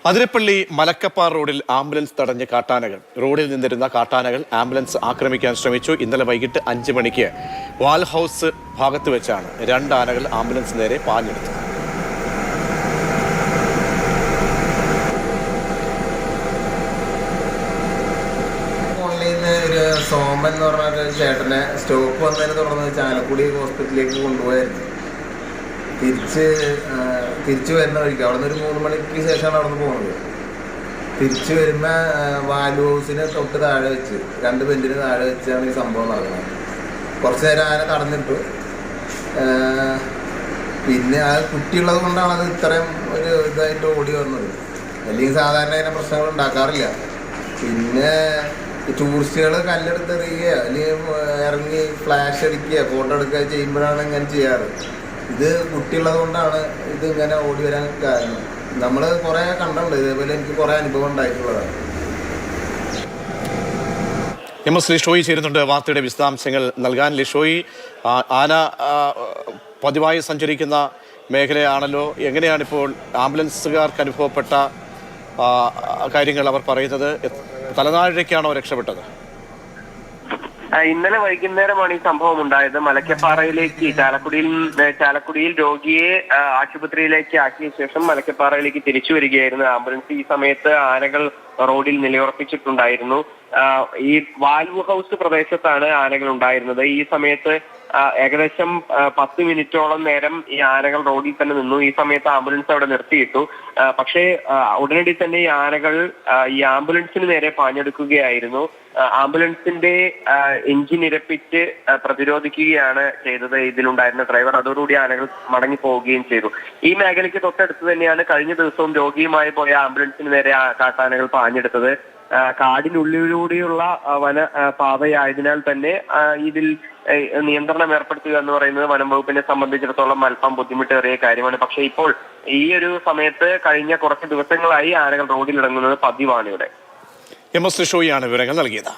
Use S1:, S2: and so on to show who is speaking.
S1: അതിരപ്പള്ളി മലക്കപ്പാറ റോഡിൽ ആംബുലൻസ് തടഞ്ഞ് കാട്ടാനകൾ. റോഡിൽ നിന്നിരുന്ന കാട്ടാനകൾ ആംബുലൻസ് ആക്രമിക്കാൻ ശ്രമിച്ചു. ഇന്നലെ വൈകിട്ട് 5 മണിക്ക് വാൽ ഹൗസ് ഭാഗത്ത് വെച്ചാണ് 2 ആനകൾ ആംബുലൻസ് നേരെ പാഞ്ഞെടുത്തത്.
S2: ഒരു സോമൻ എന്ന് പറഞ്ഞ ഒരു ചേട്ടനെ സ്റ്റോപ്പ് വന്നതിനെ തുടർന്ന് ചാലക്കുടി ഹോസ്പിറ്റലിലേക്ക് കൊണ്ടുപോയായിരുന്നു. തിരിച്ചു വരുന്ന വഴിക്ക് അവിടെ നിന്ന് ഒരു 3 മണിക്ക് ശേഷമാണ് അവിടെ നിന്ന് പോകുന്നത്. തിരിച്ചു വരുമ്പോൾ വാലു ഹൗസിന് തൊട്ട് താഴെ വെച്ച് 2 ബെഞ്ചിന് താഴെ വെച്ചാണ് ഈ സംഭവം നടക്കുന്നത്. കുറച്ച് നേരം ആന തടഞ്ഞിട്ടു. പിന്നെ ആ കുട്ടിയുള്ളത് കൊണ്ടാണ് അത് ഇത്രയും ഒരു ഇതായിട്ട് ഓടി വന്നത്. അല്ലെങ്കിൽ സാധാരണ അതിനെ പ്രശ്നങ്ങൾ ഉണ്ടാക്കാറില്ല. പിന്നെ ടൂറിസ്റ്റുകൾ കല്ലെടുത്ത് എറിയുക അല്ലെങ്കിൽ ഇറങ്ങി ഫ്ലാഷ് അടിക്കുക ഫോട്ടോ എടുക്കുക ചെയ്യുമ്പോഴാണ് ഇങ്ങനെ ചെയ്യാറ്. ഇത് കുട്ടിയുള്ളത് കൊണ്ടാണ് ഇത് ഇങ്ങനെ ഓടി വരാൻ കാരണം. നമ്മൾ കുറേ കണ്ടിട്ടുണ്ട്, ഇതേപോലെ എനിക്ക് കുറേ അനുഭവം ഉണ്ടായിട്ടുള്ളതാണ്.
S1: MS ലിഷോയി ചേരുന്നുണ്ട് വാർത്തയുടെ വിശദാംശങ്ങൾ നൽകാൻ. ലിഷോയി, ആന പതിവായി സഞ്ചരിക്കുന്ന മേഖലയാണല്ലോ. എങ്ങനെയാണിപ്പോൾ ആംബുലൻസുകാർക്ക് അനുഭവപ്പെട്ട കാര്യങ്ങൾ അവർ പറയുന്നത്? തലനാഴിലേക്കാണോ രക്ഷപ്പെട്ടത്?
S3: ഇന്നലെ വൈകുന്നേരമാണ് ഈ സംഭവം ഉണ്ടായത്. മലക്കപ്പാറയിലേക്ക് ചാലക്കുടിയിൽ രോഗിയെ ആശുപത്രിയിലേക്ക് ആക്കിയ ശേഷം മലക്കപ്പാറയിലേക്ക് തിരിച്ചു വരികയായിരുന്നു ആംബുലൻസ്. ഈ സമയത്ത് ആനകൾ റോഡിൽ നിലയുറപ്പിച്ചിട്ടുണ്ടായിരുന്നു. ഈ വാൽവ് ഹൗസ് പ്രദേശത്താണ് ആനകൾ ഉണ്ടായിരുന്നത്. ഈ സമയത്ത് ഏകദേശം 10 മിനിറ്റോളം നേരം ഈ ആനകൾ റോഡിൽ തന്നെ നിന്നു. ഈ സമയത്ത് ആംബുലൻസ് അവിടെ നിർത്തിയിട്ടു. പക്ഷേ ഉടനടി തന്നെ ഈ ആനകൾ ഈ ആംബുലൻസിന് നേരെ പാഞ്ഞെടുക്കുകയായിരുന്നു. ആംബുലൻസിന്റെ എഞ്ചിൻ ഇരപ്പിച്ച് പ്രതിരോധിക്കുകയാണ് ചെയ്തത് ഇതിലുണ്ടായിരുന്ന ഡ്രൈവർ. അതോടുകൂടി ആനകൾ മടങ്ങി പോവുകയും ചെയ്തു. ഈ മേഖലയ്ക്ക് തൊട്ടടുത്ത് തന്നെയാണ് കഴിഞ്ഞ ദിവസവും രോഗിയുമായി പോയ ആംബുലൻസിന് നേരെ കാട്ടാനകൾ പാഞ്ഞെടുത്തത്. കാടിനുള്ളിലൂടെയുള്ള വന പാതയായതിനാൽ തന്നെ ഇതിൽ നിയന്ത്രണം ഏർപ്പെടുത്തുക എന്ന് പറയുന്നത് വനം വകുപ്പിനെ സംബന്ധിച്ചിടത്തോളം അല്പം ബുദ്ധിമുട്ടേറിയ കാര്യമാണ്. പക്ഷേ ഇപ്പോൾ ഈ ഒരു സമയത്ത് കഴിഞ്ഞ കുറച്ച് ദിവസങ്ങളായി ആനകൾ റോഡിലിറങ്ങുന്നത് പതിവാണ് ഇവിടെ.
S1: MS ലിഷോയിയാണ് വിവരങ്ങൾ നൽകിയത്.